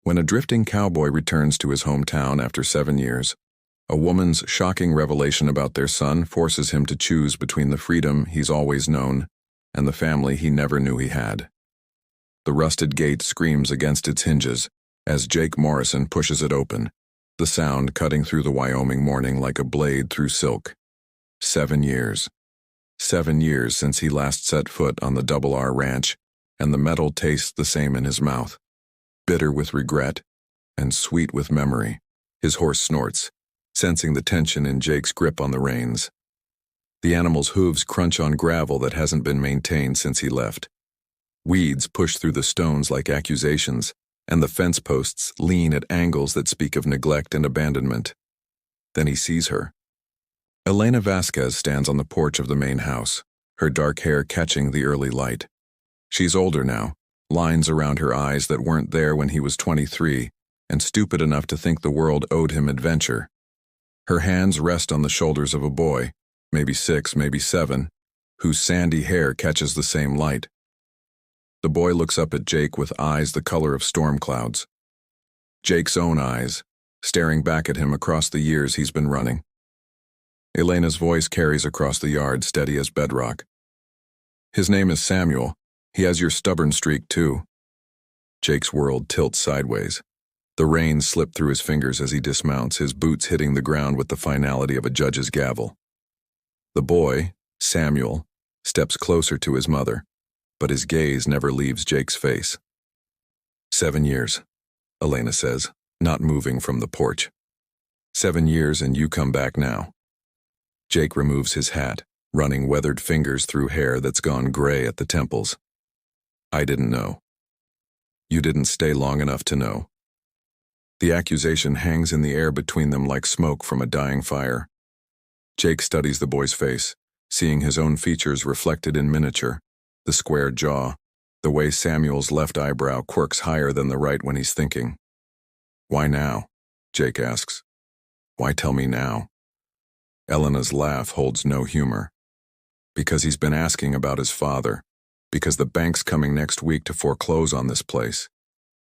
When a drifting cowboy returns to his hometown after 7 years, a woman's shocking revelation about their son forces him to choose between the freedom he's always known and the family he never knew he had. The rusted gate screams against its hinges as Jake Morrison pushes it open, the sound cutting through the Wyoming morning like a blade through silk. 7 years. 7 years since he last set foot on the Double R Ranch, and the metal tastes the same in his mouth. Bitter with regret and sweet with memory. His horse snorts, sensing the tension in Jake's grip on the reins. The animal's hooves crunch on gravel that hasn't been maintained since he left. Weeds push through the stones like accusations, and the fence posts lean at angles that speak of neglect and abandonment. Then he sees her. Elena Vasquez stands on the porch of the main house, her dark hair catching the early light. She's older now, lines around her eyes that weren't there when he was 23, and stupid enough to think the world owed him adventure. Her hands rest on the shoulders of a boy, maybe 6, maybe 7, whose sandy hair catches the same light. The boy looks up at Jake with eyes the color of storm clouds. Jake's own eyes, staring back at him across the years he's been running. Elena's voice carries across the yard, steady as bedrock. His name is Samuel. He has your stubborn streak, too. Jake's world tilts sideways. The reins slip through his fingers as he dismounts, his boots hitting the ground with the finality of a judge's gavel. The boy, Samuel, steps closer to his mother, but his gaze never leaves Jake's face. 7 years, Elena says, not moving from the porch. 7 years and you come back now. Jake removes his hat, running weathered fingers through hair that's gone gray at the temples. I didn't know. You didn't stay long enough to know. The accusation hangs in the air between them like smoke from a dying fire. Jake studies the boy's face, seeing his own features reflected in miniature, the square jaw, the way Samuel's left eyebrow quirks higher than the right when he's thinking. Why now? Jake asks. Why tell me now? Elena's laugh holds no humor. Because he's been asking about his father. Because the bank's coming next week to foreclose on this place.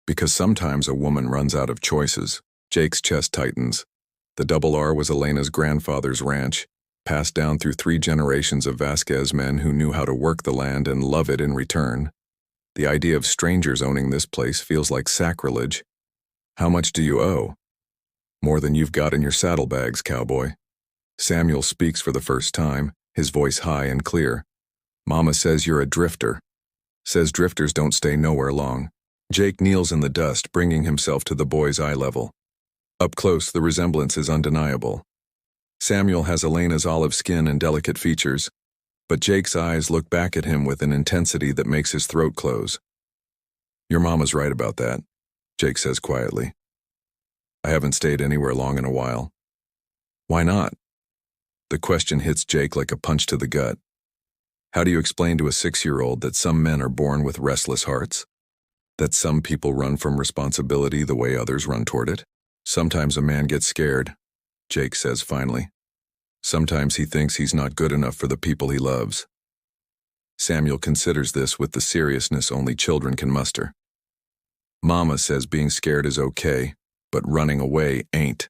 Because sometimes a woman runs out of choices. Jake's chest tightens. The Double R was Elena's grandfather's ranch, passed down through 3 generations of Vasquez men who knew how to work the land and love it in return. The idea of strangers owning this place feels like sacrilege. How much do you owe? More than you've got in your saddlebags, cowboy. Samuel speaks for the first time, his voice high and clear. Mama says you're a drifter. Says drifters don't stay nowhere long. Jake kneels in the dust, bringing himself to the boy's eye level. Up close, the resemblance is undeniable. Samuel has Elena's olive skin and delicate features, but Jake's eyes look back at him with an intensity that makes his throat close. Your mama's right about that, Jake says quietly. I haven't stayed anywhere long in a while. Why not? The question hits Jake like a punch to the gut. How do you explain to a 6-year-old that some men are born with restless hearts? That some people run from responsibility the way others run toward it? Sometimes a man gets scared, Jake says finally. Sometimes he thinks he's not good enough for the people he loves. Samuel considers this with the seriousness only children can muster. Mama says being scared is okay, but running away ain't.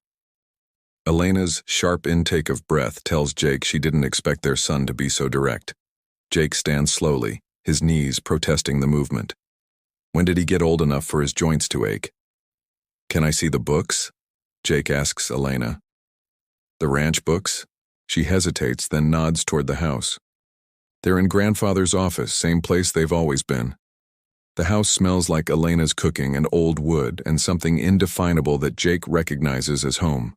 Elena's sharp intake of breath tells Jake she didn't expect their son to be so direct. Jake stands slowly, his knees protesting the movement. When did he get old enough for his joints to ache? Can I see the books? Jake asks Elena. The ranch books? She hesitates, then nods toward the house. They're in grandfather's office, same place they've always been. The house smells like Elena's cooking and old wood and something indefinable that Jake recognizes as home.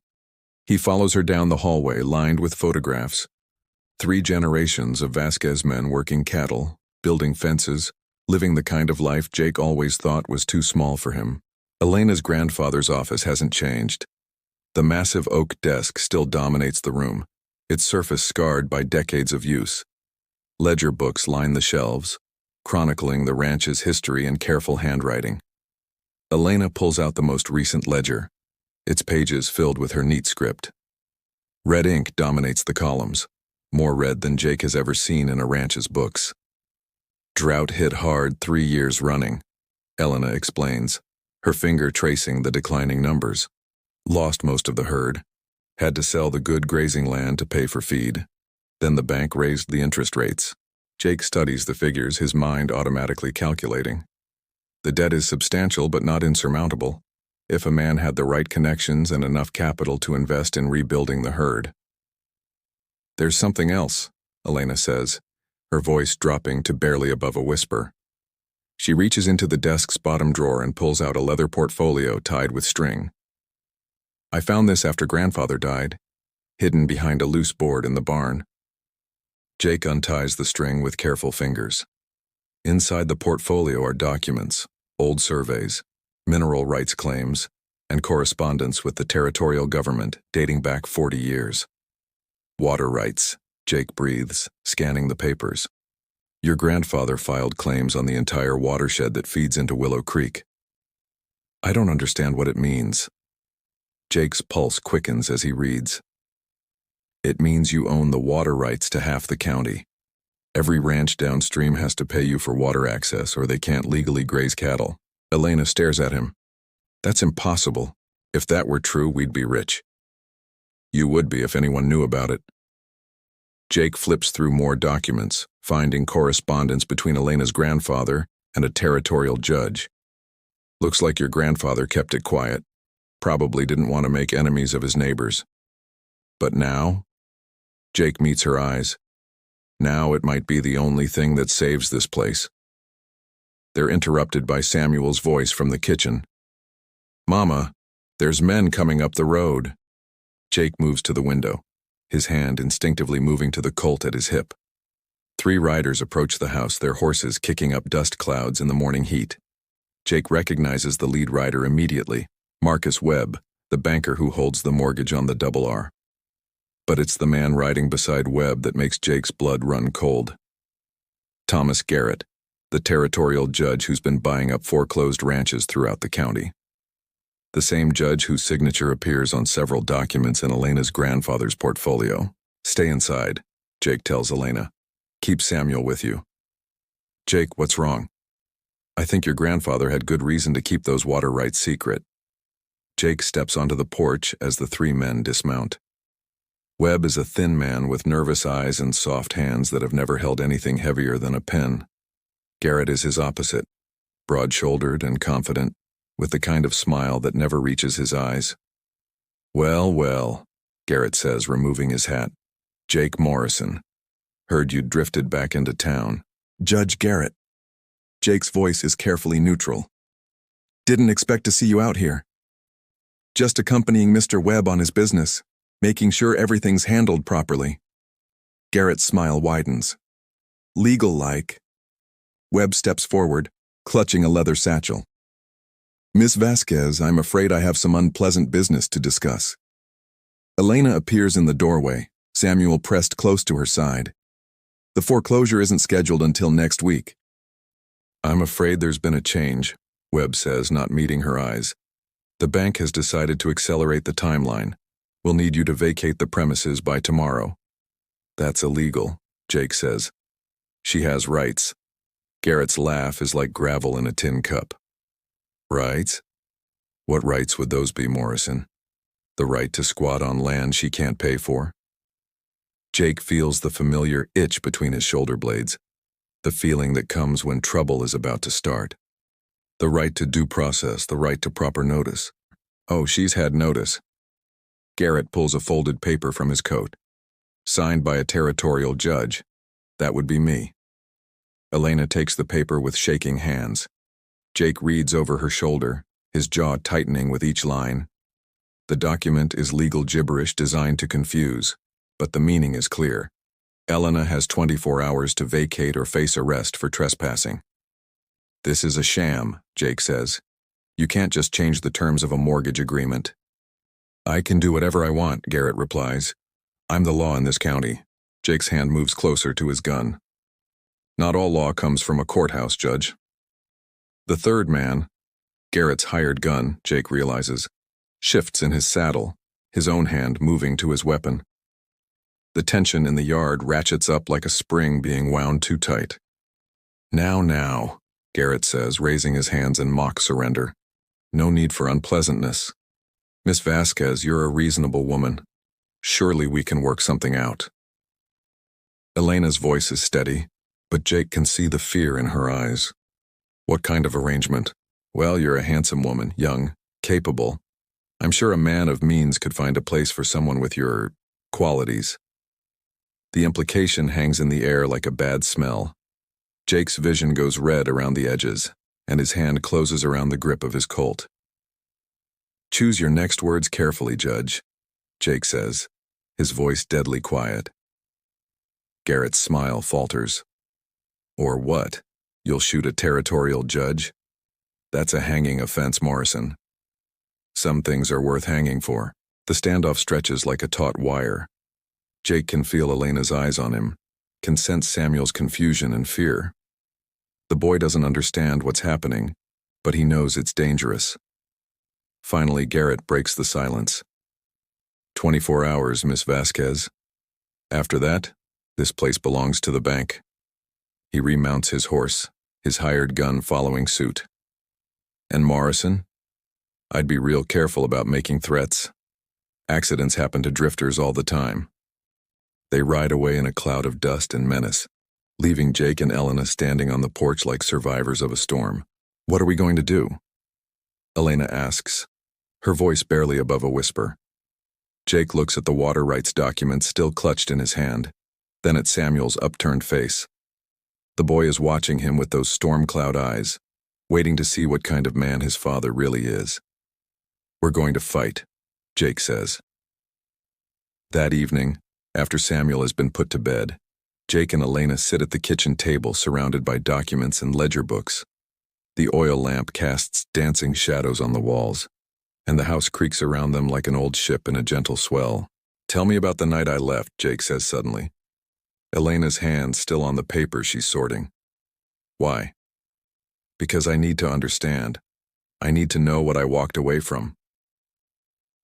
He follows her down the hallway lined with photographs. 3 generations of Vasquez men working cattle, building fences, living the kind of life Jake always thought was too small for him. Elena's grandfather's office hasn't changed. The massive oak desk still dominates the room, its surface scarred by decades of use. Ledger books line the shelves, chronicling the ranch's history in careful handwriting. Elena pulls out the most recent ledger, its pages filled with her neat script. Red ink dominates the columns, more red than Jake has ever seen in a ranch's books. Drought hit hard 3 years running, Elena explains, her finger tracing the declining numbers. Lost most of the herd. Had to sell the good grazing land to pay for feed. Then the bank raised the interest rates. Jake studies the figures, his mind automatically calculating. The debt is substantial but not insurmountable, if a man had the right connections and enough capital to invest in rebuilding the herd. There's something else, Elena says, her voice dropping to barely above a whisper. She reaches into the desk's bottom drawer and pulls out a leather portfolio tied with string. I found this after Grandfather died, hidden behind a loose board in the barn. Jake unties the string with careful fingers. Inside the portfolio are documents, old surveys, mineral rights claims, and correspondence with the territorial government dating back 40 years. Water rights, Jake breathes, scanning the papers. Your grandfather filed claims on the entire watershed that feeds into Willow Creek. I don't understand what it means. Jake's pulse quickens as he reads. It means you own the water rights to half the county. Every ranch downstream has to pay you for water access or they can't legally graze cattle. Elena stares at him. That's impossible. If that were true, we'd be rich. You would be if anyone knew about it. Jake flips through more documents, finding correspondence between Elena's grandfather and a territorial judge. Looks like your grandfather kept it quiet. Probably didn't want to make enemies of his neighbors. But now? Jake meets her eyes. Now it might be the only thing that saves this place. They're interrupted by Samuel's voice from the kitchen. Mama, there's men coming up the road. Jake moves to the window, his hand instinctively moving to the Colt at his hip. 3 riders approach the house, their horses kicking up dust clouds in the morning heat. Jake recognizes the lead rider immediately, Marcus Webb, the banker who holds the mortgage on the R. But it's the man riding beside Webb that makes Jake's blood run cold. Thomas Garrett, the territorial judge who's been buying up foreclosed ranches throughout the county. The same judge whose signature appears on several documents in Elena's grandfather's portfolio. Stay inside, Jake tells Elena. Keep Samuel with you. Jake, what's wrong? I think your grandfather had good reason to keep those water rights secret. Jake steps onto the porch as the 3 men dismount. Webb is a thin man with nervous eyes and soft hands that have never held anything heavier than a pen. Garrett is his opposite, broad-shouldered and confident, with the kind of smile that never reaches his eyes. Well, well, Garrett says, removing his hat. Jake Morrison. Heard you'd drifted back into town. Judge Garrett. Jake's voice is carefully neutral. Didn't expect to see you out here. Just accompanying Mr. Webb on his business, making sure everything's handled properly. Garrett's smile widens. Legal-like. Webb steps forward, clutching a leather satchel. Miss Vasquez, I'm afraid I have some unpleasant business to discuss. Elena appears in the doorway, Samuel pressed close to her side. The foreclosure isn't scheduled until next week. I'm afraid there's been a change, Webb says, not meeting her eyes. The bank has decided to accelerate the timeline. We'll need you to vacate the premises by tomorrow. That's illegal, Jake says. She has rights. Garrett's laugh is like gravel in a tin cup. Rights? What rights would those be, Morrison? The right to squat on land she can't pay for? Jake feels the familiar itch between his shoulder blades, the feeling that comes when trouble is about to start. The right to due process, the right to proper notice. Oh, she's had notice. Garrett pulls a folded paper from his coat. Signed by a territorial judge. That would be me. Elena takes the paper with shaking hands. Jake reads over her shoulder, his jaw tightening with each line. The document is legal gibberish designed to confuse, but the meaning is clear. Elena has 24 hours to vacate or face arrest for trespassing. This is a sham, Jake says. You can't just change the terms of a mortgage agreement. I can do whatever I want, Garrett replies. I'm the law in this county. Jake's hand moves closer to his gun. Not all law comes from a courthouse, Judge. The third man, Garrett's hired gun, Jake realizes, shifts in his saddle, his own hand moving to his weapon. The tension in the yard ratchets up like a spring being wound too tight. Now, Garrett says, raising his hands in mock surrender. No need for unpleasantness. Miss Vasquez, you're a reasonable woman. Surely we can work something out. Elena's voice is steady, but Jake can see the fear in her eyes. What kind of arrangement? Well, you're a handsome woman, young, capable. I'm sure a man of means could find a place for someone with your qualities. The implication hangs in the air like a bad smell. Jake's vision goes red around the edges, and his hand closes around the grip of his Colt. Choose your next words carefully, Judge, Jake says, his voice deadly quiet. Garrett's smile falters. Or what? You'll shoot a territorial judge? That's a hanging offense, Morrison. Some things are worth hanging for. The standoff stretches like a taut wire. Jake can feel Elena's eyes on him, can sense Samuel's confusion and fear. The boy doesn't understand what's happening, but he knows it's dangerous. Finally, Garrett breaks the silence. 24 hours, Miss Vasquez. After that, this place belongs to the bank. He remounts his horse, his hired gun following suit. And Morrison? I'd be real careful about making threats. Accidents happen to drifters all the time. They ride away in a cloud of dust and menace, leaving Jake and Elena standing on the porch like survivors of a storm. What are we going to do? Elena asks, her voice barely above a whisper. Jake looks at the water rights documents still clutched in his hand, then at Samuel's upturned face. The boy is watching him with those storm cloud eyes, waiting to see what kind of man his father really is. We're going to fight, Jake says. That evening, after Samuel has been put to bed, Jake and Elena sit at the kitchen table surrounded by documents and ledger books. The oil lamp casts dancing shadows on the walls, and the house creaks around them like an old ship in a gentle swell. Tell me about the night I left, Jake says suddenly. Elena's hand still on the paper she's sorting. Why? Because I need to understand. I need to know what I walked away from.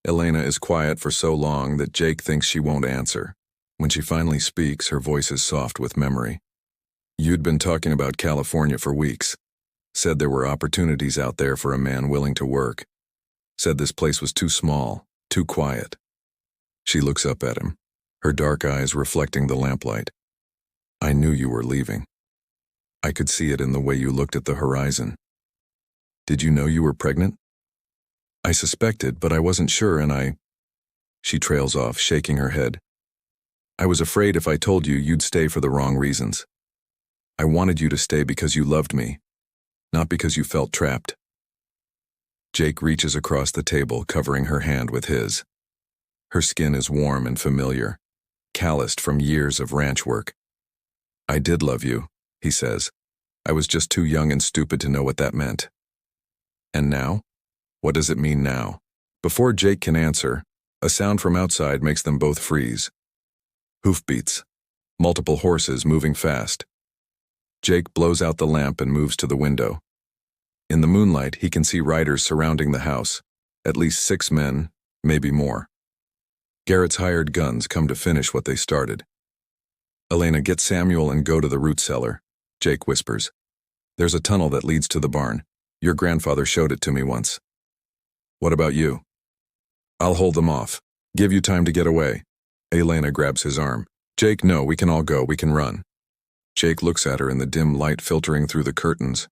Elena is quiet for so long that Jake thinks she won't answer. When she finally speaks, her voice is soft with memory. You'd been talking about California for weeks. Said there were opportunities out there for a man willing to work. Said this place was too small, too quiet. She looks up at him, her dark eyes reflecting the lamplight. I knew you were leaving. I could see it in the way you looked at the horizon. Did you know you were pregnant? I suspected, but I wasn't sure, and She trails off, shaking her head. I was afraid if I told you, you'd stay for the wrong reasons. I wanted you to stay because you loved me, not because you felt trapped. Jake reaches across the table, covering her hand with his. Her skin is warm and familiar, calloused from years of ranch work. I did love you, he says. I was just too young and stupid to know what that meant. And now? What does it mean now? Before Jake can answer, a sound from outside makes them both freeze. Hoofbeats. Multiple horses moving fast. Jake blows out the lamp and moves to the window. In the moonlight, he can see riders surrounding the house, at least 6 men, maybe more. Garrett's hired guns come to finish what they started. Elena, get Samuel and go to the root cellar, Jake whispers. There's a tunnel that leads to the barn. Your grandfather showed it to me once. What about you? I'll hold them off. Give you time to get away. Elena grabs his arm. Jake, no, we can all go, we can run. Jake looks at her in the dim light filtering through the curtains.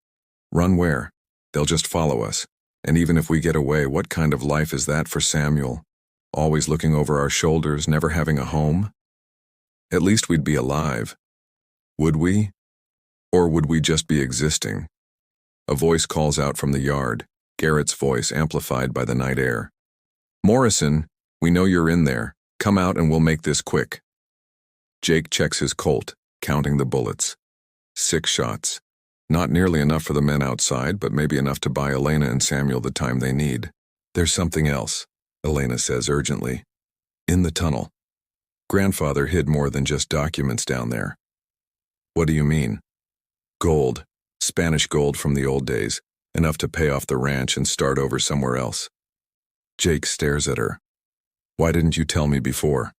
Run where? They'll just follow us. And even if we get away, what kind of life is that for Samuel? Always looking over our shoulders, never having a home? At least we'd be alive. Would we? Or would we just be existing? A voice calls out from the yard, Garrett's voice amplified by the night air. Morrison, we know you're in there. Come out and we'll make this quick. Jake checks his Colt, counting the bullets. 6 shots. Not nearly enough for the men outside, but maybe enough to buy Elena and Samuel the time they need. There's something else, Elena says urgently. In the tunnel. Grandfather hid more than just documents down there. What do you mean? Gold. Spanish gold from the old days. Enough to pay off the ranch and start over somewhere else. Jake stares at her. Why didn't you tell me before?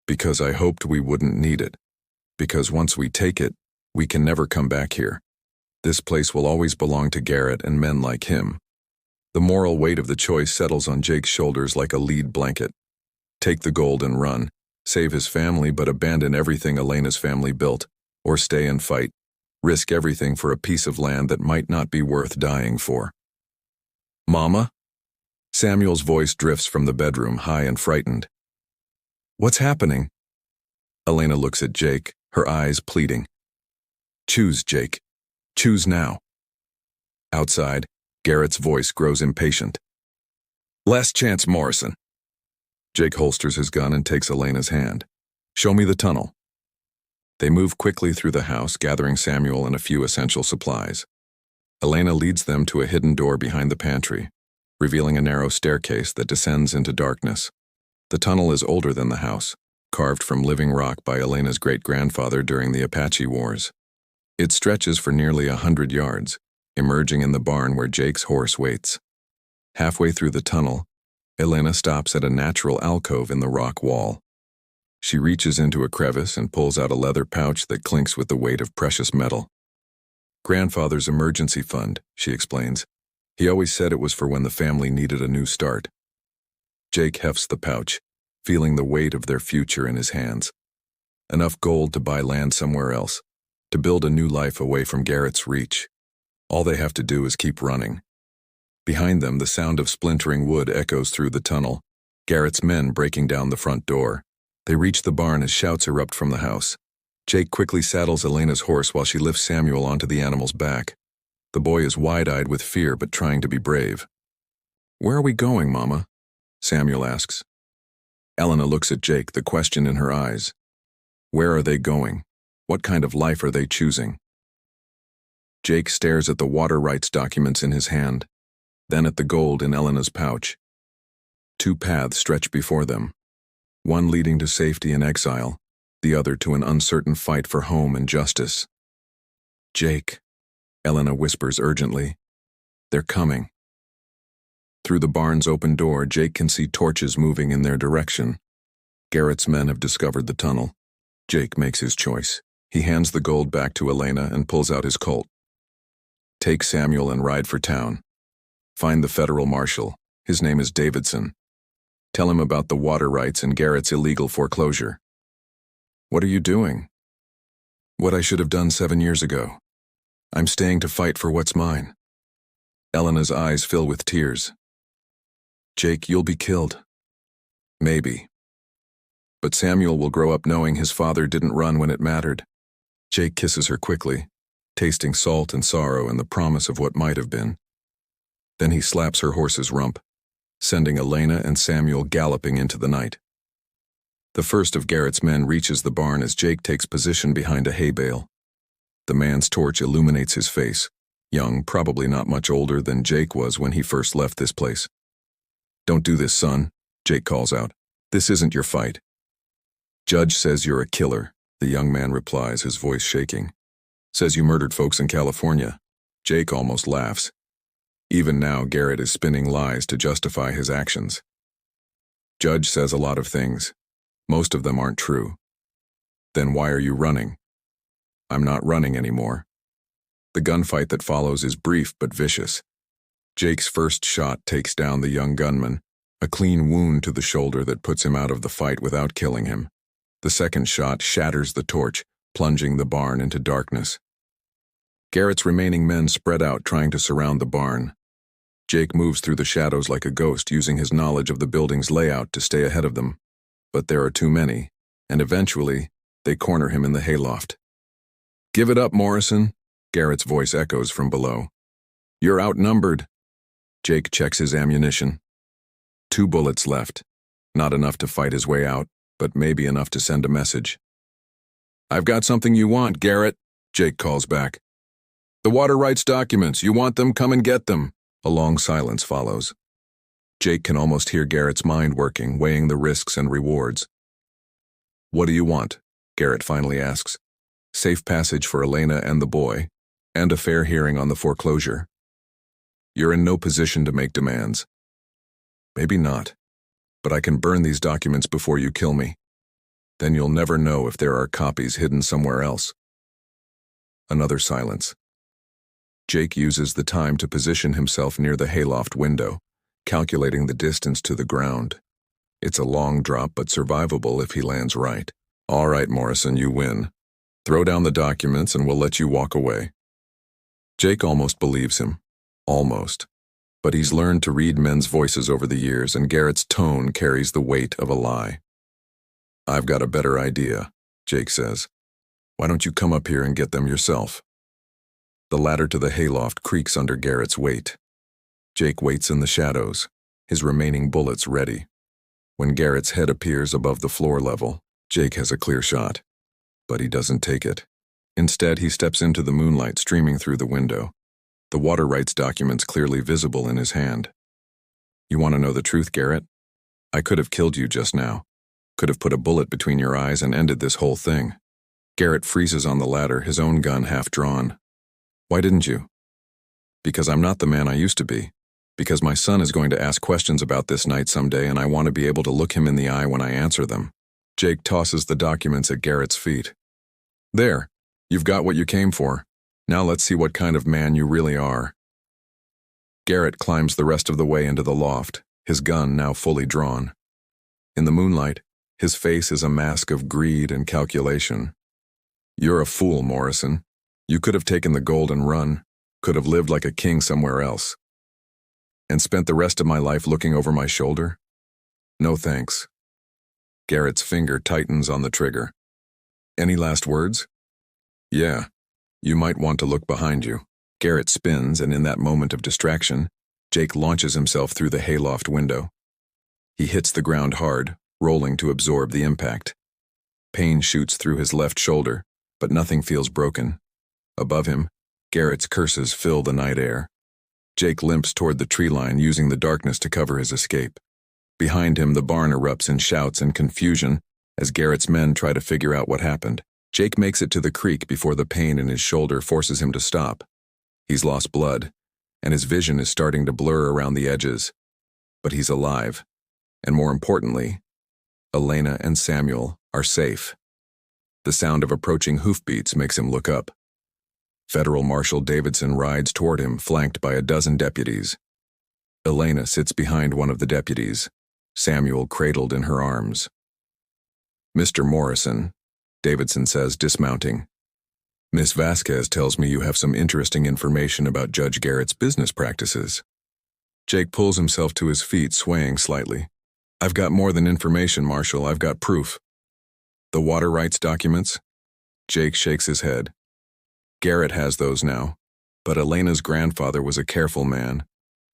Because I hoped we wouldn't need it. Because once we take it, we can never come back here. This place will always belong to Garrett and men like him. The moral weight of the choice settles on Jake's shoulders like a lead blanket. Take the gold and run, save his family but abandon everything Elena's family built, or stay and fight, risk everything for a piece of land that might not be worth dying for. Mama? Samuel's voice drifts from the bedroom, high and frightened. What's happening? Elena looks at Jake, her eyes pleading. Choose, Jake. Choose now. Outside, Garrett's voice grows impatient. Last chance, Morrison. Jake holsters his gun and takes Elena's hand. Show me the tunnel. They move quickly through the house, gathering Samuel and a few essential supplies. Elena leads them to a hidden door behind the pantry, revealing a narrow staircase that descends into darkness. The tunnel is older than the house, carved from living rock by Elena's great-grandfather during the Apache Wars. It stretches for nearly 100 yards, emerging in the barn where Jake's horse waits. Halfway through the tunnel, Elena stops at a natural alcove in the rock wall. She reaches into a crevice and pulls out a leather pouch that clinks with the weight of precious metal. Grandfather's emergency fund, she explains. He always said it was for when the family needed a new start. Jake hefts the pouch, feeling the weight of their future in his hands. Enough gold to buy land somewhere else, to build a new life away from Garrett's reach. All they have to do is keep running. Behind them, the sound of splintering wood echoes through the tunnel, Garrett's men breaking down the front door. They reach the barn as shouts erupt from the house. Jake quickly saddles Elena's horse while she lifts Samuel onto the animal's back. The boy is wide-eyed with fear but trying to be brave. Where are we going, Mama? Samuel asks. Elena looks at Jake, the question in her eyes. Where are they going? What kind of life are they choosing? Jake stares at the water rights documents in his hand, then at the gold in Elena's pouch. Two paths stretch before them, one leading to safety and exile, the other to an uncertain fight for home and justice. Jake, Elena whispers urgently. They're coming. Through the barn's open door, Jake can see torches moving in their direction. Garrett's men have discovered the tunnel. Jake makes his choice. He hands the gold back to Elena and pulls out his Colt. Take Samuel and ride for town. Find the federal marshal. His name is Davidson. Tell him about the water rights and Garrett's illegal foreclosure. What are you doing? What I should have done 7 years ago. I'm staying to fight for what's mine. Elena's eyes fill with tears. Jake, you'll be killed. Maybe. But Samuel will grow up knowing his father didn't run when it mattered. Jake kisses her quickly, tasting salt and sorrow and the promise of what might have been. Then he slaps her horse's rump, sending Elena and Samuel galloping into the night. The first of Garrett's men reaches the barn as Jake takes position behind a hay bale. The man's torch illuminates his face, young, probably not much older than Jake was when he first left this place. Don't do this, son, Jake calls out. This isn't your fight. Judge says you're a killer, the young man replies, his voice shaking. Says you murdered folks in California. Jake almost laughs. Even now, Garrett is spinning lies to justify his actions. Judge says a lot of things. Most of them aren't true. Then why are you running? I'm not running anymore. The gunfight that follows is brief but vicious. Jake's first shot takes down the young gunman, a clean wound to the shoulder that puts him out of the fight without killing him. The second shot shatters the torch, plunging the barn into darkness. Garrett's remaining men spread out trying to surround the barn. Jake moves through the shadows like a ghost, using his knowledge of the building's layout to stay ahead of them. But there are too many, and eventually, they corner him in the hayloft. Give it up, Morrison, Garrett's voice echoes from below. You're outnumbered. Jake checks his ammunition. 2 bullets left. Not enough to fight his way out, but maybe enough to send a message. I've got something you want, Garrett, Jake calls back. The water rights documents, you want them, come and get them. A long silence follows. Jake can almost hear Garrett's mind working, weighing the risks and rewards. What do you want? Garrett finally asks. Safe passage for Elena and the boy, and a fair hearing on the foreclosure. You're in no position to make demands. Maybe not, but I can burn these documents before you kill me. Then you'll never know if there are copies hidden somewhere else. Another silence. Jake uses the time to position himself near the hayloft window, calculating the distance to the ground. It's a long drop but survivable if he lands right. All right, Morrison, you win. Throw down the documents and we'll let you walk away. Jake almost believes him. Almost. But he's learned to read men's voices over the years, and Garrett's tone carries the weight of a lie. I've got a better idea, Jake says. Why don't you come up here and get them yourself? The ladder to the hayloft creaks under Garrett's weight. Jake waits in the shadows, his remaining bullets ready. When Garrett's head appears above the floor level, Jake has a clear shot. But he doesn't take it. Instead, he steps into the moonlight streaming through the window, the water rights documents clearly visible in his hand. You want to know the truth, Garrett? I could have killed you just now. Could have put a bullet between your eyes and ended this whole thing. Garrett freezes on the ladder, his own gun half drawn. Why didn't you? Because I'm not the man I used to be. Because my son is going to ask questions about this night someday, and I want to be able to look him in the eye when I answer them. Jake tosses the documents at Garrett's feet. There, you've got what you came for. Now let's see what kind of man you really are. Garrett climbs the rest of the way into the loft, his gun now fully drawn. In the moonlight, his face is a mask of greed and calculation. You're a fool, Morrison. You could have taken the gold and run, could have lived like a king somewhere else. And spent the rest of my life looking over my shoulder? No thanks. Garrett's finger tightens on the trigger. Any last words? Yeah. You might want to look behind you. Garrett spins, and in that moment of distraction, Jake launches himself through the hayloft window. He hits the ground hard, rolling to absorb the impact. Pain shoots through his left shoulder, but nothing feels broken. Above him, Garrett's curses fill the night air. Jake limps toward the tree line, using the darkness to cover his escape. Behind him, the barn erupts in shouts and confusion as Garrett's men try to figure out what happened. Jake makes it to the creek before the pain in his shoulder forces him to stop. He's lost blood, and his vision is starting to blur around the edges. But he's alive, and more importantly, Elena and Samuel are safe. The sound of approaching hoofbeats makes him look up. Federal Marshal Davidson rides toward him, flanked by a dozen deputies. Elena sits behind one of the deputies, Samuel cradled in her arms. Mr. Morrison, Davidson says, dismounting. Miss Vasquez tells me you have some interesting information about Judge Garrett's business practices. Jake pulls himself to his feet, swaying slightly. I've got more than information, Marshal. I've got proof. The water rights documents? Jake shakes his head. Garrett has those now, but Elena's grandfather was a careful man.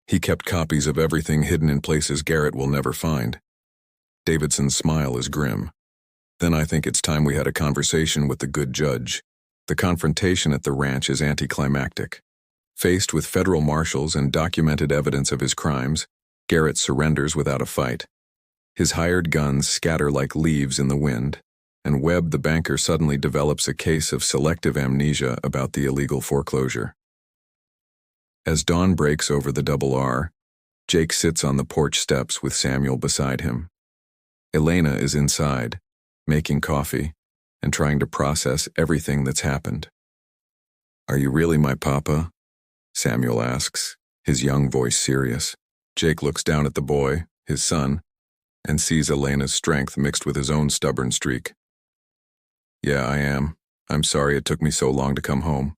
He kept copies of everything hidden in places Garrett will never find. Davidson's smile is grim. Then I think it's time we had a conversation with the good judge. The confrontation at the ranch is anticlimactic. Faced with federal marshals and documented evidence of his crimes, Garrett surrenders without a fight. His hired guns scatter like leaves in the wind, and Webb the banker suddenly develops a case of selective amnesia about the illegal foreclosure. As dawn breaks over the Double R, Jake sits on the porch steps with Samuel beside him. Elena is inside, making coffee and trying to process everything that's happened. Are you really my papa? Samuel asks, his young voice serious. Jake looks down at the boy, his son, and sees Elena's strength mixed with his own stubborn streak. Yeah, I am. I'm sorry it took me so long to come home.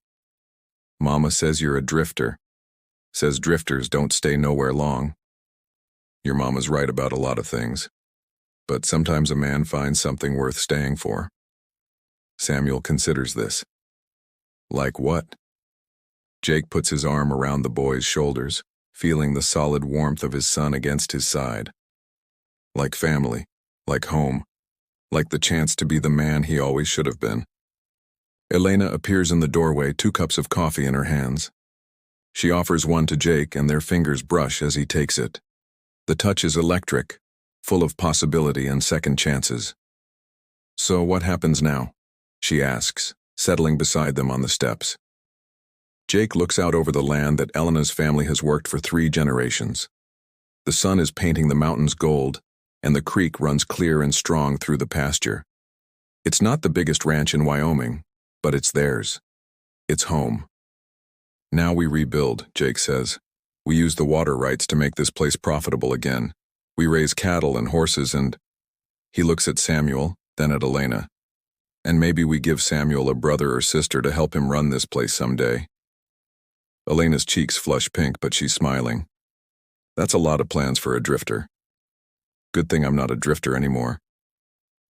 Mama says you're a drifter. Says drifters don't stay nowhere long. Your mama's right about a lot of things. But sometimes a man finds something worth staying for. Samuel considers this. Like what? Jake puts his arm around the boy's shoulders, feeling the solid warmth of his son against his side. Like family, like home, like the chance to be the man he always should have been. Elena appears in the doorway, 2 cups of coffee in her hands. She offers one to Jake, and their fingers brush as he takes it. The touch is electric, full of possibility and second chances. So what happens now? She asks, settling beside them on the steps. Jake looks out over the land that Elena's family has worked for 3 generations. The sun is painting the mountains gold, and the creek runs clear and strong through the pasture. It's not the biggest ranch in Wyoming, but it's theirs. It's home. Now we rebuild, Jake says. We use the water rights to make this place profitable again. We raise cattle and horses and... He looks at Samuel, then at Elena. And maybe we give Samuel a brother or sister to help him run this place someday. Elena's cheeks flush pink, but she's smiling. That's a lot of plans for a drifter. Good thing I'm not a drifter anymore.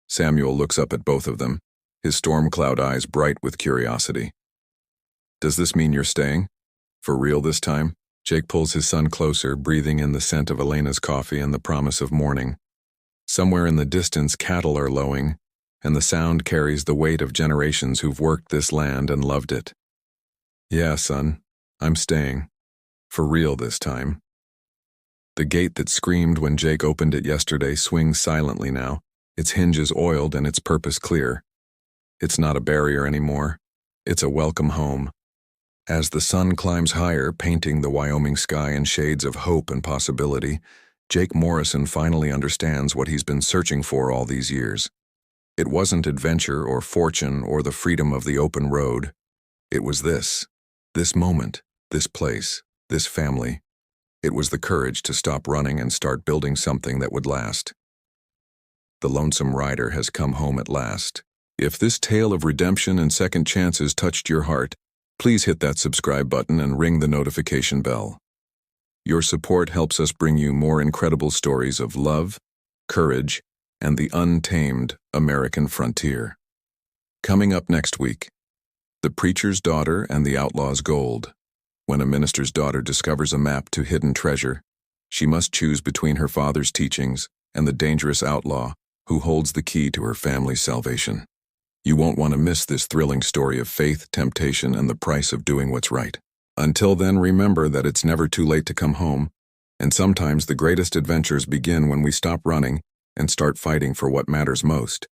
Samuel looks up at both of them, his storm cloud eyes bright with curiosity. Does this mean you're staying? For real this time? Jake pulls his son closer, breathing in the scent of Elena's coffee and the promise of morning. Somewhere in the distance, cattle are lowing, and the sound carries the weight of generations who've worked this land and loved it. Yeah, son, I'm staying. For real this time. The gate that screamed when Jake opened it yesterday swings silently now, its hinges oiled and its purpose clear. It's not a barrier anymore. It's a welcome home. As the sun climbs higher, painting the Wyoming sky in shades of hope and possibility, Jake Morrison finally understands what he's been searching for all these years. It wasn't adventure or fortune or the freedom of the open road. It was this moment, this place, this family. It was the courage to stop running and start building something that would last. The lonesome rider has come home at last. If this tale of redemption and second chances touched your heart, please hit that subscribe button and ring the notification bell. Your support helps us bring you more incredible stories of love, courage, and the untamed American frontier. Coming up next week, The Preacher's Daughter and the Outlaw's Gold. When a minister's daughter discovers a map to hidden treasure, she must choose between her father's teachings and the dangerous outlaw who holds the key to her family's salvation. You won't want to miss this thrilling story of faith, temptation, and the price of doing what's right. Until then, remember that it's never too late to come home, and sometimes the greatest adventures begin when we stop running and start fighting for what matters most.